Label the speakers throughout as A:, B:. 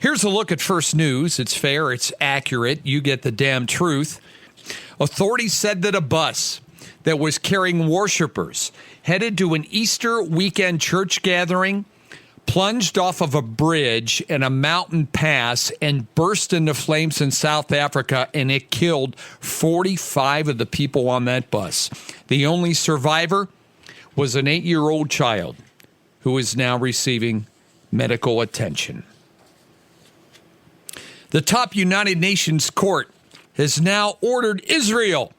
A: Here's a look at First News. It's fair, it's accurate. You get the damn truth. Authorities said that a bus that was carrying worshipers headed to an Easter weekend church gathering plunged off of a bridge in a mountain pass and burst into flames in South Africa, and it killed 45 of the people on that bus. The only survivor was an 8-year-old child who is now receiving medical attention. The top United Nations court has now ordered Israel,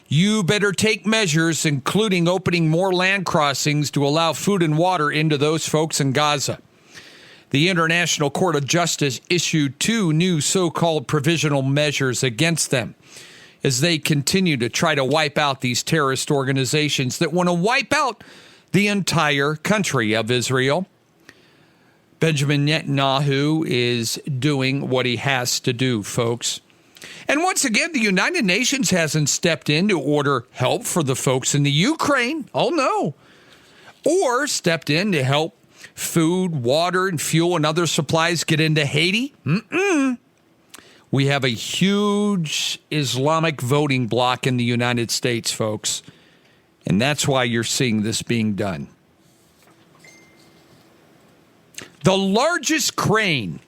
A: you better take measures, including opening more land crossings to allow food and water into those folks in Gaza. The International Court of Justice issued 2 new so-called provisional measures against them as they continue to try to wipe out these terrorist organizations that want to wipe out the entire country of Israel. Benjamin Netanyahu is doing what he has to do, folks. And once again, the United Nations hasn't stepped in to order help for the folks in the Ukraine. Oh, no. Or stepped in to help food, water, and fuel and other supplies get into Haiti. We have a huge Islamic voting bloc in the United States, folks. And that's why you're seeing this being done. The largest crane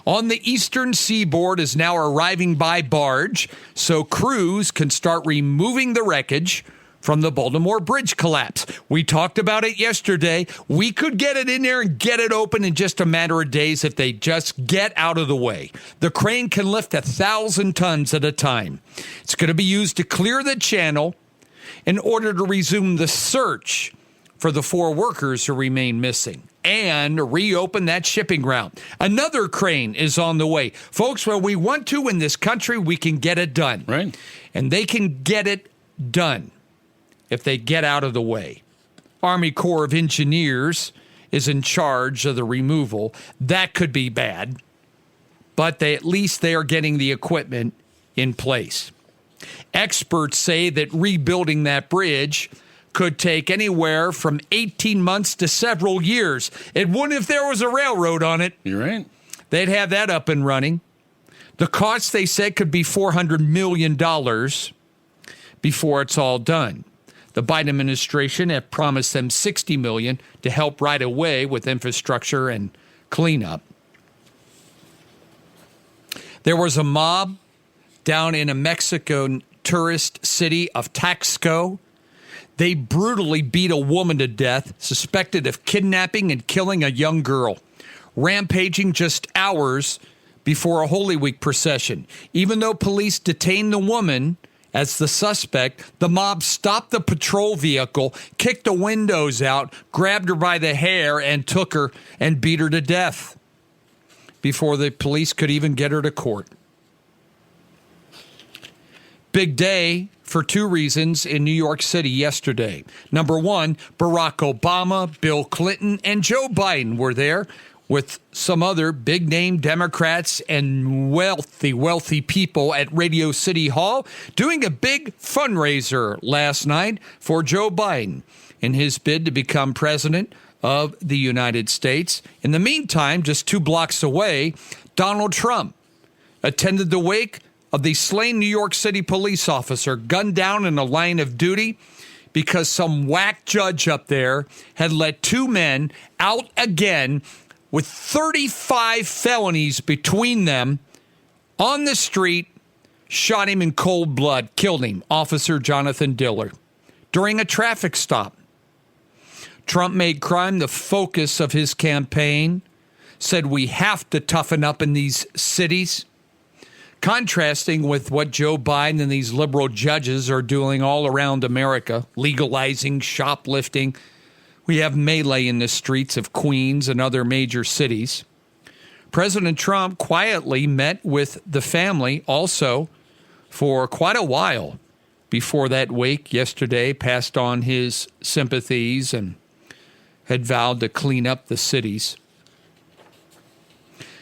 A: on the eastern seaboard is now arriving by barge, so crews can start removing the wreckage from the Baltimore Bridge collapse. We talked about it yesterday. We could get it in there and get it open in just a matter of days if they just get out of the way. The crane can lift 1,000 tons at a time. It's going to be used to clear the channel in order to resume the search for the 4 workers who remain missing and reopen that shipping route. Another crane is on the way. Folks, when we want to in this country, we can get it done.
B: Right.
A: And they can get it done if they get out of the way. Army Corps of Engineers is in charge of the removal. That could be bad, but at least they are getting the equipment in place. Experts say that rebuilding that bridge could take anywhere from 18 months to several years. It wouldn't if there was a railroad on it.
B: You're right.
A: They'd have that up and running. The cost, they said, could be $400 million before it's all done. The Biden administration have promised them $60 million to help right away with infrastructure and cleanup. There was a mob down in a Mexican tourist city of Taxco. They brutally beat a woman to death, suspected of kidnapping and killing a young girl, rampaging just hours before a Holy Week procession. Even though police detained the woman as the suspect, the mob stopped the patrol vehicle, kicked the windows out, grabbed her by the hair, and took her and beat her to death before the police could even get her to court. Big day for 2 reasons in New York City yesterday. Number 1, Barack Obama, Bill Clinton, and Joe Biden were there with some other big-name Democrats and wealthy people at Radio City Hall doing a big fundraiser last night for Joe Biden in his bid to become president of the United States. In the meantime, just 2 blocks away, Donald Trump attended the wake of the slain New York City police officer gunned down in the line of duty because some whack judge up there had let 2 men out again with 35 felonies between them on the street, shot him in cold blood, killed him, Officer Jonathan Dillard, during a traffic stop. Trump made crime the focus of his campaign, said we have to toughen up in these cities, contrasting with what Joe Biden and these liberal judges are doing all around America, legalizing shoplifting. We have melee in the streets of Queens and other major cities. President Trump quietly met with the family also for quite a while before that wake yesterday, passed on his sympathies and had vowed to clean up the cities.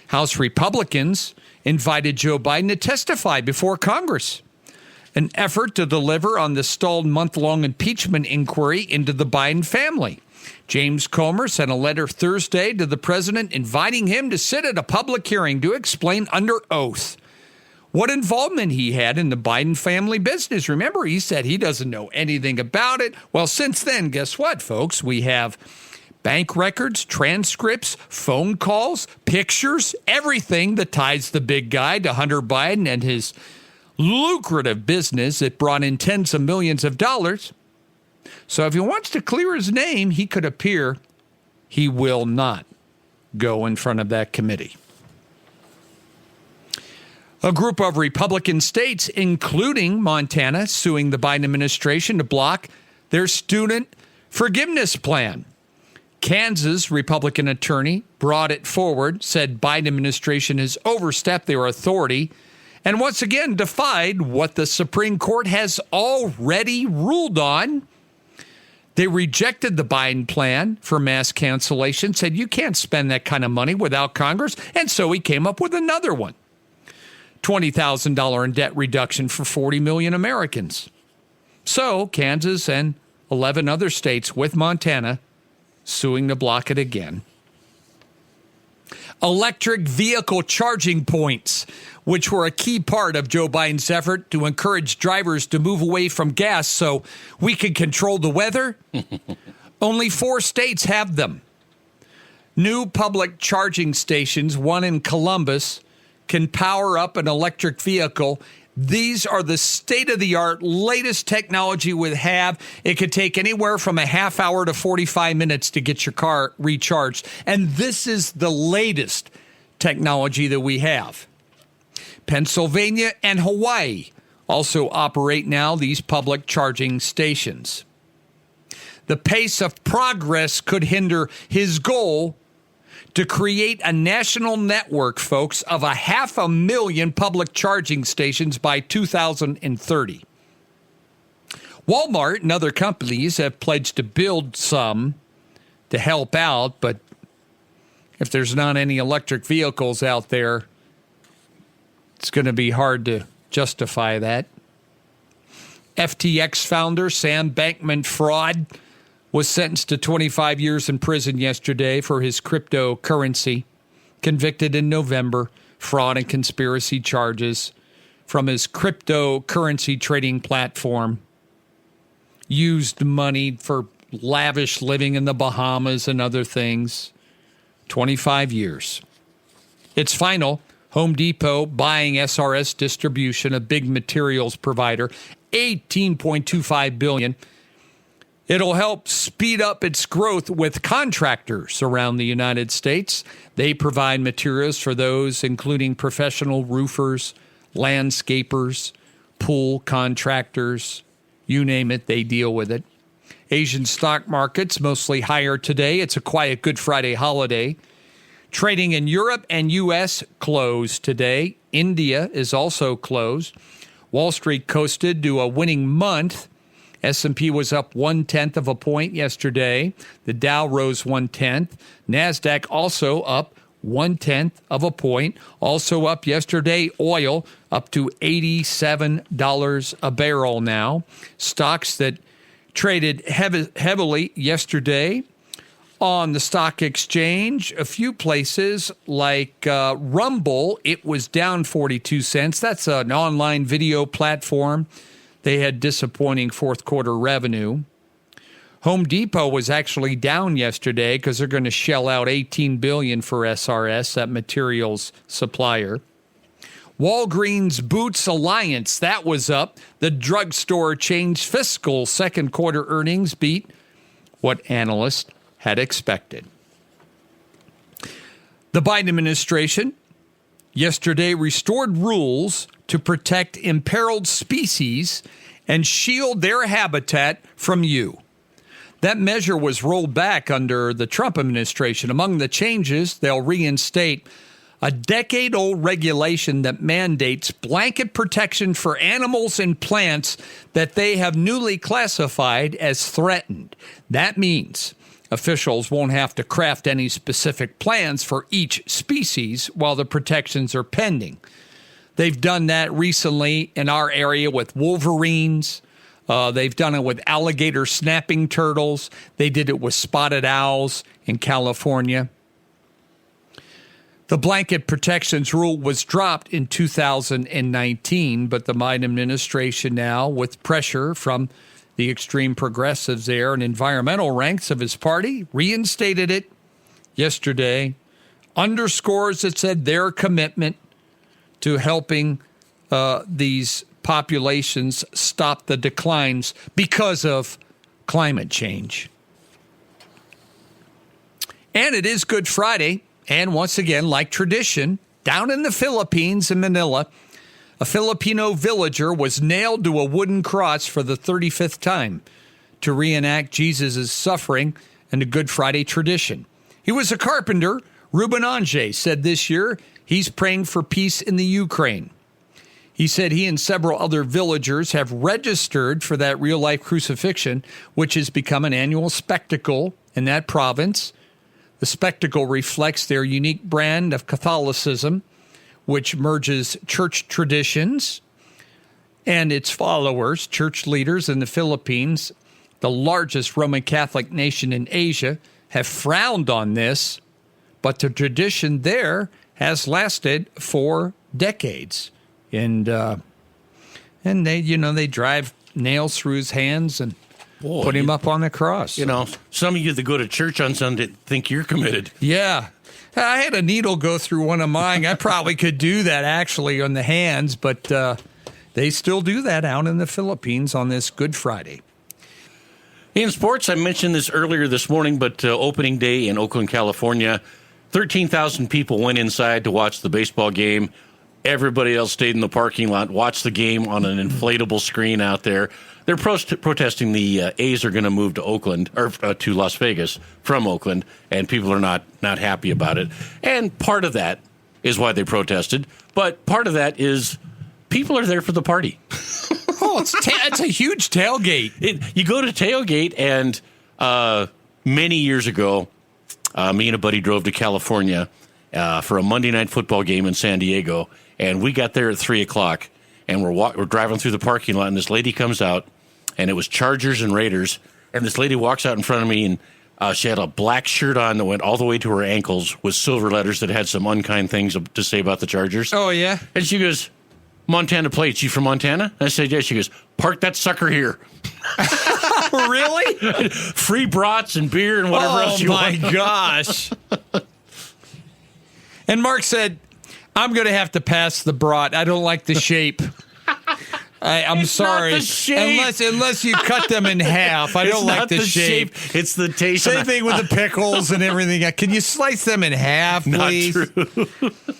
A: House Republicans invited Joe Biden to testify before Congress, an effort to deliver on the stalled month-long impeachment inquiry into the Biden family. James Comer sent a letter Thursday to the president inviting him to sit at a public hearing to explain under oath what involvement he had in the Biden family business. Remember, he said he doesn't know anything about it. Well, since then, guess what, folks? We have bank records, transcripts, phone calls, pictures, everything that ties the big guy to Hunter Biden and his lucrative business that brought in tens of millions of dollars. So if he wants to clear his name, he could appear. He will not go in front of that committee. A group of Republican states, including Montana, suing the Biden administration to block their student forgiveness plan. Kansas Republican attorney brought it forward, said Biden administration has overstepped their authority, and once again defied what the Supreme Court has already ruled on. They rejected the Biden plan for mass cancellation, said you can't spend that kind of money without Congress, and so he came up with another one. $20,000 in debt reduction for 40 million Americans. So Kansas and 11 other states with Montana suing to block it again. Electric vehicle charging points, which were a key part of Joe Biden's effort to encourage drivers to move away from gas so we could control the weather. Only 4 states have them. New public charging stations, one in Columbus, can power up an electric vehicle. These are the state-of-the-art, latest technology we have. It could take anywhere from a half hour to 45 minutes to get your car recharged. And this is the latest technology that we have. Pennsylvania and Hawaii also operate now these public charging stations. The pace of progress could hinder his goal to create a national network, folks, of 500,000 public charging stations by 2030. Walmart and other companies have pledged to build some to help out, but if there's not any electric vehicles out there, it's going to be hard to justify that. FTX founder Sam Bankman-Fried was sentenced to 25 years in prison yesterday for his cryptocurrency, convicted in November, fraud and conspiracy charges from his cryptocurrency trading platform. Used money for lavish living in the Bahamas and other things. 25 years. It's final. Home Depot buying SRS Distribution, a big materials provider, $18.25 billion. It'll help speed up its growth with contractors around the United States. They provide materials for those including professional roofers, landscapers, pool contractors, you name it, they deal with it. Asian stock markets mostly higher today. It's a quiet Good Friday holiday. Trading in Europe and U.S. closed today. India is also closed. Wall Street coasted to a winning month. S&P was up 0.1 of a point yesterday. The Dow rose 0.1. NASDAQ also up 0.1 of a point. Also up yesterday, oil up to $87 a barrel now. Stocks that traded heavily yesterday on the stock exchange. A few places like Rumble, it was down 42 cents. That's an online video platform. They had disappointing fourth quarter revenue. Home Depot was actually down yesterday because they're going to shell out $18 billion for SRS, that materials supplier. Walgreens Boots Alliance, that was up. The drugstore changed fiscal second quarter earnings beat what analysts had expected. The Biden administration yesterday restored rules to protect imperiled species and shield their habitat from you. That measure was rolled back under the Trump administration. Among the changes, they'll reinstate a decade-old regulation that mandates blanket protection for animals and plants that they have newly classified as threatened. That means officials won't have to craft any specific plans for each species while the protections are pending. They've done that recently in our area with wolverines, They've done it with alligator snapping turtles. They did it with spotted owls in California. The blanket protections rule was dropped in 2019, but the Biden administration now, with pressure from the extreme progressives there and environmental ranks of his party, reinstated it yesterday, underscores, it said, their commitment to helping these populations stop the declines because of climate change. And it is Good Friday. And once again, like tradition, down in the Philippines in Manila, a Filipino villager was nailed to a wooden cross for the 35th time to reenact Jesus' suffering and the Good Friday tradition. He was a carpenter. Ruben Ange said this year he's praying for peace in the Ukraine. He said he and several other villagers have registered for that real-life crucifixion, which has become an annual spectacle in that province. The spectacle reflects their unique brand of Catholicism, which merges church traditions and its followers, church leaders in the Philippines, the largest Roman Catholic nation in Asia, have frowned on this, but the tradition there has lasted for decades. And they drive nails through his hands and put him up on the cross.
B: You know, some of you that go to church on Sunday think you're committed.
A: Yeah. I had a needle go through one of mine. I probably could do that actually on the hands, but they still do that out in the Philippines on this Good Friday.
B: In sports, I mentioned this earlier this morning, but opening day in Oakland, California, 13,000 people went inside to watch the baseball game. Everybody else stayed in the parking lot, watched the game on an inflatable screen out there. They're protesting the A's are going to move to Oakland or to Las Vegas from Oakland, and people are not happy about it. And part of that is why they protested, but part of that is people are there for the party.
A: It's a huge tailgate.
B: You go to tailgate, and many years ago, me and a buddy drove to California for a Monday night football game in San Diego, and we got there at 3 o'clock. And we're driving through the parking lot, and this lady comes out, and it was Chargers and Raiders. And this lady walks out in front of me, and she had a black shirt on that went all the way to her ankles with silver letters that had some unkind things to say about the Chargers.
A: Oh, yeah?
B: And she goes, Montana plates, you from Montana? I said, yeah. She goes, park that sucker here.
A: Really?
B: Free brats and beer and whatever else you want.
A: Oh, my gosh. And Mark said, I'm going to have to pass the brat. I don't like the shape. I'm sorry.
B: Not the shape.
A: Unless you cut them in half. I don't like the shape.
B: It's the taste.
A: Same thing with the pickles and everything. Can you slice them in half, please?
B: Not true.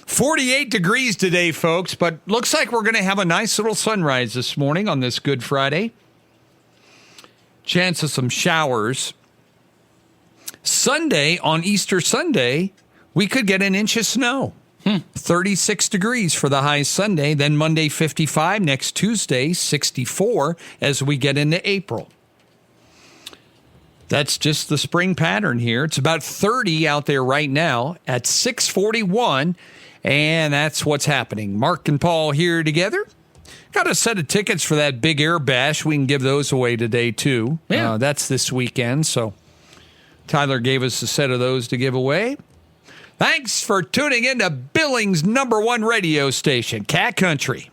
A: 48 degrees today, folks, but looks like we're going to have a nice little sunrise this morning on this Good Friday. Chance of some showers. Sunday, on Easter Sunday, we could get an inch of snow. 36 degrees for the high Sunday, then Monday 55, next Tuesday 64 as we get into April. That's just the spring pattern here. It's about 30 out there right now at 6:41, and that's what's happening. Mark and Paul here together. Got a set of tickets for that big air bash. We can give those away today, too.
B: Yeah.
A: That's this weekend, so Tyler gave us a set of those to give away. Thanks for tuning in to Billings' #1 radio station, Cat Country.